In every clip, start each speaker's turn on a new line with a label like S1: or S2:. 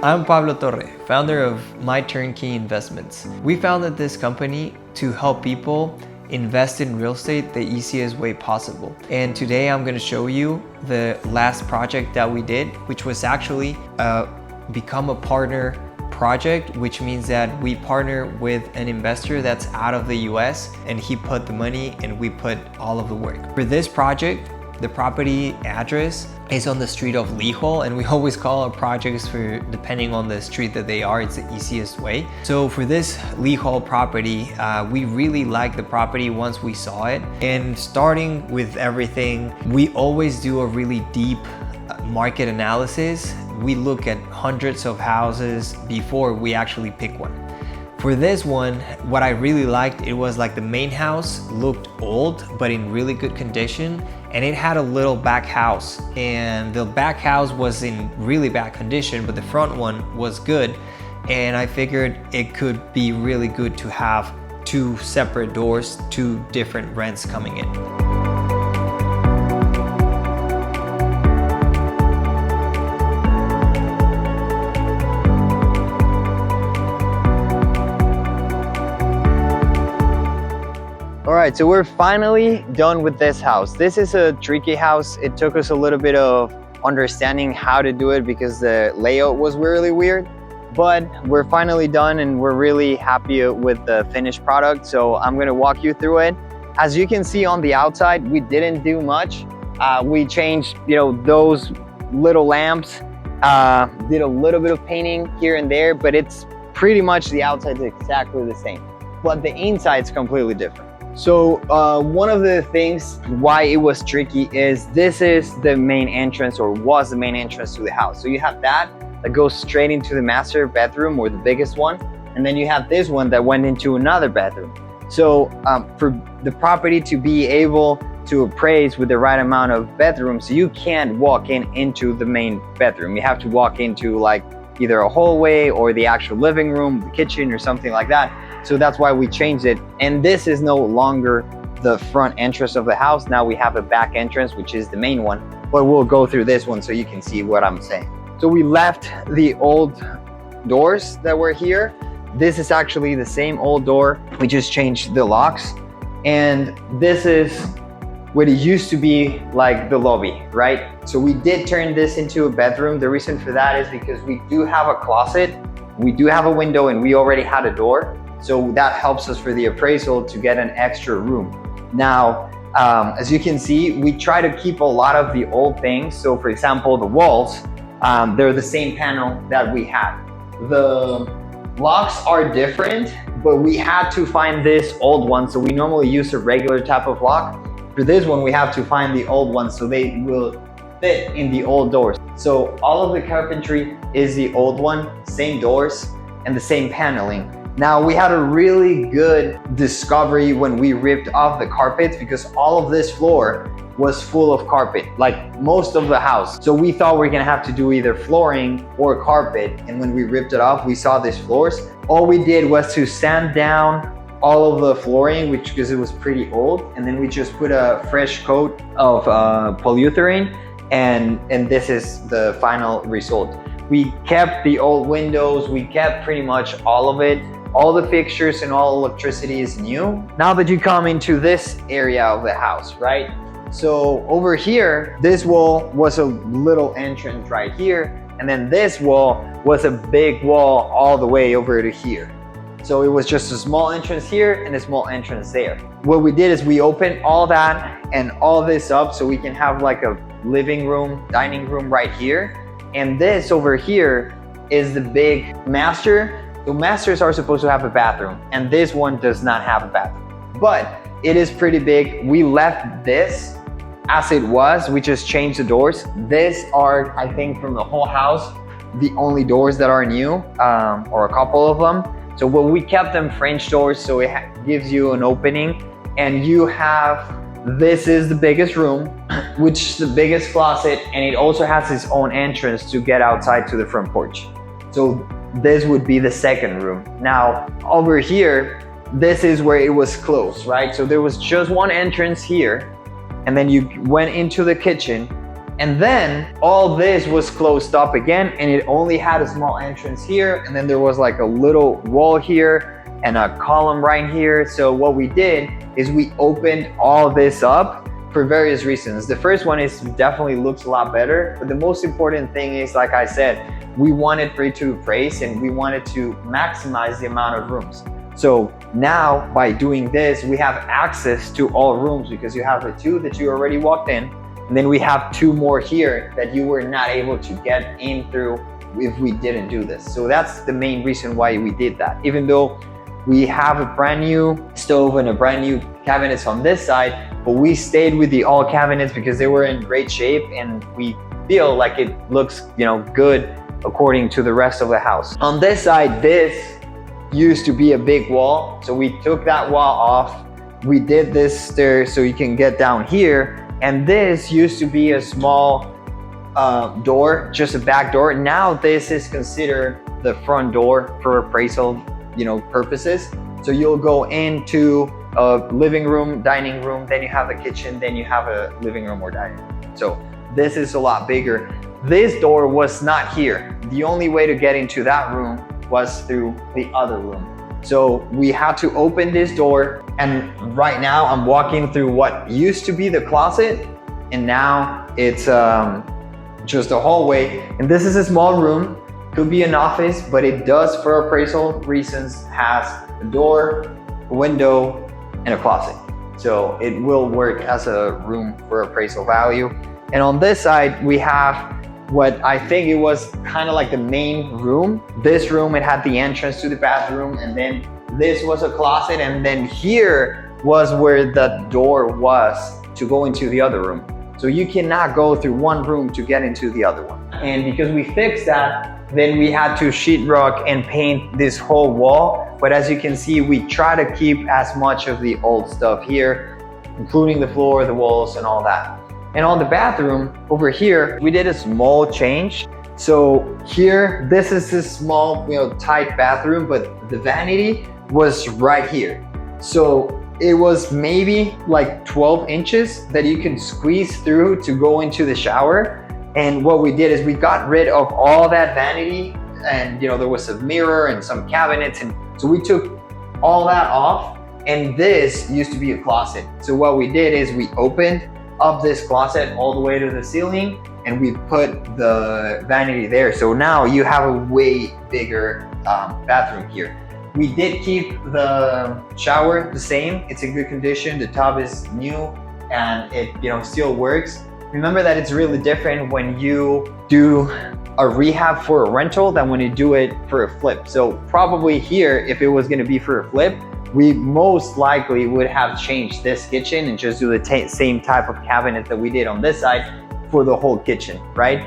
S1: I'm Pablo Torre, founder of My Turnkey Investments. We founded this company to help people invest in real estate the easiest way possible. And today I'm going to show you the last project that we did, which was actually become a partner project, which means that we partner with an investor that's out of the US and he put the money and we put all of the work. For this project, the property address is on the street of Lijol, and we always call our projects for depending on the street that they are, it's the easiest way. So for this Lijol property, we really liked the property once we saw it. And starting with everything, we always do a really deep market analysis. We look at hundreds of houses before we actually pick one. For this one, what I really liked, it was like the main house looked old, but in really good condition. And it had a little back house, and the back house was in really bad condition, but the front one was good. And I figured it could be really good to have two separate doors, two different rents coming in.
S2: All right, so we're finally done with this house. This is a tricky house. It took us a little bit of understanding how to do it because the layout was really weird, but we're finally done and we're really happy with the finished product. So I'm gonna walk you through it. As you can see on the outside, we didn't do much. We changed, those little lamps, did a little bit of painting here and there, but it's pretty much the outside is exactly the same, but the inside's completely different. So one of the things why it was tricky is this is the main entrance, or was the main entrance to the house. So you have that goes straight into the master bedroom, or the biggest one, and then you have this one that went into another bedroom. So for the property to be able to appraise with the right amount of bedrooms, you can't walk into the main bedroom. You have to walk into like either a hallway or the actual living room, the kitchen, or something like that. So that's why we changed it. And this is no longer the front entrance of the house. Now we have a back entrance, which is the main one, but we'll go through this one so you can see what I'm saying. So we left the old doors that were here. This is actually the same old door. We just changed the locks. And this is what it used to be like the lobby, right? So we did turn this into a bedroom. The reason for that is because we do have a closet, we do have a window, and we already had a door. So that helps us for the appraisal to get an extra room. Now, as you can see, we try to keep a lot of the old things. So for example, the walls, they're the same panel that we had. The locks are different, but we had to find this old one. So we normally use a regular type of lock. For this one, we have to find the old one so they will fit in the old doors. So all of the carpentry is the old one, same doors and the same paneling. Now we had a really good discovery when we ripped off the carpets, because all of this floor was full of carpet, like most of the house. So we thought we were gonna have to do either flooring or carpet. And when we ripped it off, we saw these floors. All we did was to sand down all of the flooring, because it was pretty old. And then we just put a fresh coat of polyurethane, and this is the final result. We kept the old windows, we kept pretty much all of it. All the fixtures and all electricity is new. Now that you come into this area of the house, right? So over here, this wall was a little entrance right here. And then this wall was a big wall all the way over to here. So it was just a small entrance here and a small entrance there. What we did is we opened all that and all this up so we can have like a living room, dining room right here. And this over here is the big master. So masters are supposed to have a bathroom, and this one does not have a bathroom, but it is pretty big. We left this as it was. We just changed the doors. These are, I think, from the whole house, the only doors that are new, or a couple of them. So we kept them French doors, so it gives you an opening, and you have, this is the biggest room, which is the biggest closet, and it also has its own entrance to get outside to the front porch. So this would be the second room. Now over here, this is where it was closed, right? So there was just one entrance here, and then you went into the kitchen, And then all this was closed up again, and it only had a small entrance here, and then there was like a little wall here and a column right here. So what we did is we opened all this up for various reasons. The first one is definitely looks a lot better, but the most important thing is, like I said, we wanted for it to appraise and we wanted to maximize the amount of rooms. So now by doing this, we have access to all rooms because you have the 2 that you already walked in, and then we have 2 more here that you were not able to get in through if we didn't do this. So that's the main reason why we did that. Even though we have a brand new stove and a brand new cabinets on this side, but we stayed with the all cabinets because they were in great shape and we feel like it looks, good according to the rest of the house. On this side, this used to be a big wall, so we took that wall off. We did this stair so you can get down here, and this used to be a small door, just a back door. Now this is considered the front door for appraisal purposes. So you'll go into a living room, dining room, then you have a kitchen, then you have a living room or dining room. So this is a lot bigger. This door was not here. The only way to get into that room was through the other room. So we had to open this door, and right now I'm walking through what used to be the closet, and now it's just a hallway. And this is a small room. Could be an office, but it does, for appraisal reasons, has a door, a window, and a closet. So it will work as a room for appraisal value. And on this side, we have what I think it was kind of like the main room. This room, it had the entrance to the bathroom, and then this was a closet, and then here was where the door was to go into the other room. So you cannot go through one room to get into the other one. And because we fixed that, then we had to sheetrock and paint this whole wall. But as you can see, we try to keep as much of the old stuff here, including the floor, the walls, and all that. And on the bathroom over here, we did a small change. So here, this is a small, tight bathroom, but the vanity was right here. So it was maybe like 12 inches that you can squeeze through to go into the shower. And what we did is we got rid of all that vanity, and there was a mirror and some cabinets, and so we took all that off, and this used to be a closet. So what we did is we opened up this closet all the way to the ceiling, and we put the vanity there. So now you have a way bigger bathroom here. We did keep the shower the same. It's in good condition. The tub is new and it still works. Remember that it's really different when you do a rehab for a rental than when you do it for a flip. So probably here, if it was going to be for a flip, we most likely would have changed this kitchen and just do the same type of cabinet that we did on this side for the whole kitchen, right?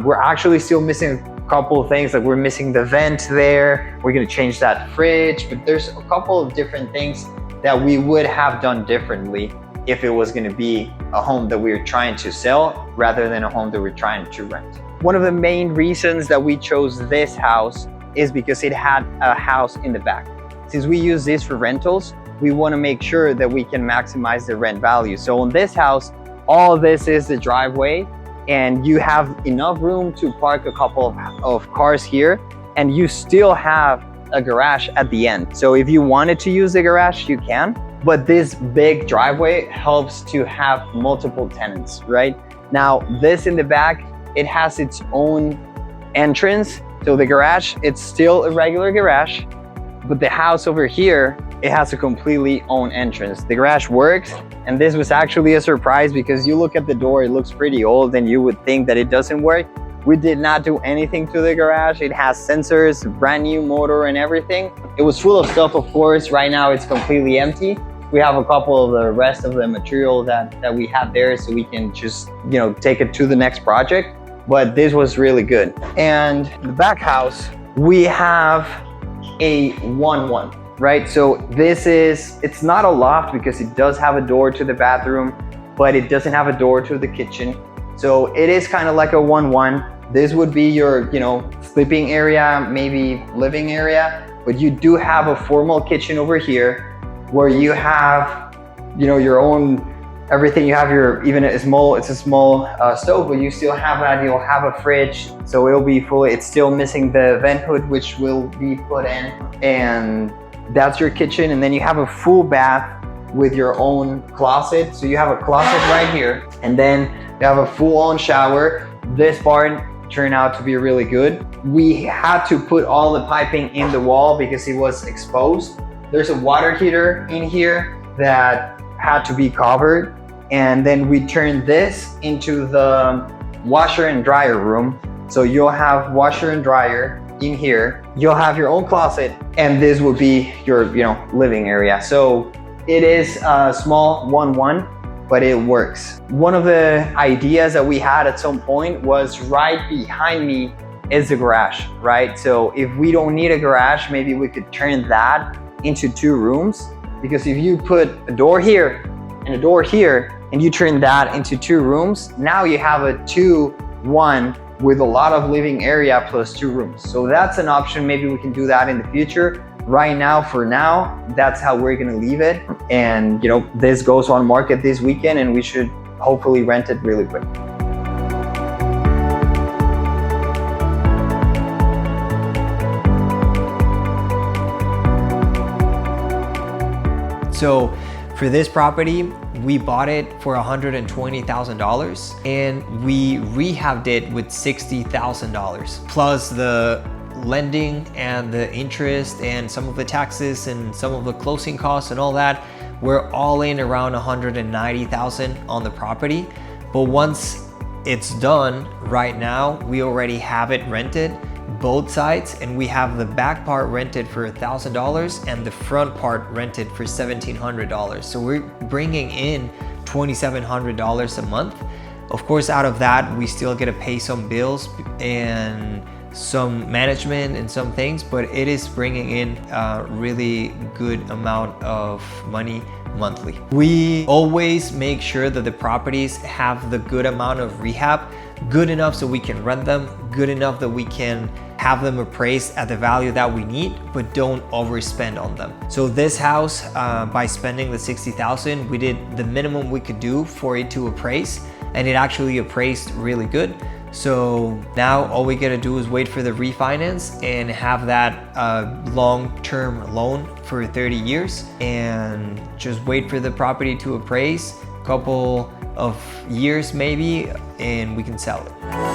S2: We're actually still missing a couple of things, like we're missing the vent there. We're going to change that fridge, but there's a couple of different things that we would have done differently if it was going to be a home that we were trying to sell rather than a home that we're trying to rent. One of the main reasons that we chose this house is because it had a house in the back. Since we use this for rentals, we want to make sure that we can maximize the rent value. So on this house, all this is the driveway, and you have enough room to park a couple of cars here, and you still have a garage at the end. So if you wanted to use the garage, you can. But this big driveway helps to have multiple tenants, right? Now, this in the back, it has its own entrance. So the garage, it's still a regular garage, but the house over here, it has a completely own entrance. The garage works, and this was actually a surprise because you look at the door, it looks pretty old and you would think that it doesn't work. We did not do anything to the garage. It has sensors, brand new motor and everything. It was full of stuff, of course. Right now it's completely empty. We have a couple of the rest of the material that we have there, so we can just, take it to the next project. But this was really good. And the back house, we have a 1-1, right? So it's not a loft because it does have a door to the bathroom, but it doesn't have a door to the kitchen. So it is kind of like a 1-1. This would be your, sleeping area, maybe living area, but you do have a formal kitchen over here where you have, your own everything. You have your, even it's a small stove, but you still have that. You'll have a fridge, so it'll be fully, it's still missing the vent hood, which will be put in, and that's your kitchen. And then you have a full bath with your own closet. So you have a closet right here, and then you have a full-on shower. This barn turned out to be really good. We had to put all the piping in the wall because it was exposed. There's a water heater in here that had to be covered. And then we turned this into the washer and dryer room. So you'll have washer and dryer in here. You'll have your own closet, and this would be your, living area. So it is a small 1-1, but it works. One of the ideas that we had at some point was right behind me is the garage, right? So if we don't need a garage, maybe we could turn that into 2 rooms, because if you put a door here and a door here and you turn that into 2 rooms, now you have a 2-1 with a lot of living area plus 2 rooms. So that's an option. Maybe we can do that in the future. Right now, for now, that's how we're gonna leave it. And this goes on market this weekend, and we should hopefully rent it really quick.
S1: So for this property, we bought it for $120,000 and we rehabbed it with $60,000 plus the lending and the interest and some of the taxes and some of the closing costs and all that. We're all in around $190,000 on the property. But once it's done, right now we already have it rented, both sides, and we have the back part rented for $1,000 and the front part rented for $1,700. So we're bringing in $2,700 a month. Of course, out of that, we still get to pay some bills and some management and some things, but it is bringing in a really good amount of money monthly. We always make sure that the properties have the good amount of rehab, good enough so we can rent them, good enough that we can have them appraised at the value that we need, but don't overspend on them. So this house, by spending the $60,000, we did the minimum we could do for it to appraise, and it actually appraised really good. So now all we gotta do is wait for the refinance and have that long-term loan for 30 years and just wait for the property to appraise, couple of years maybe, and we can sell it.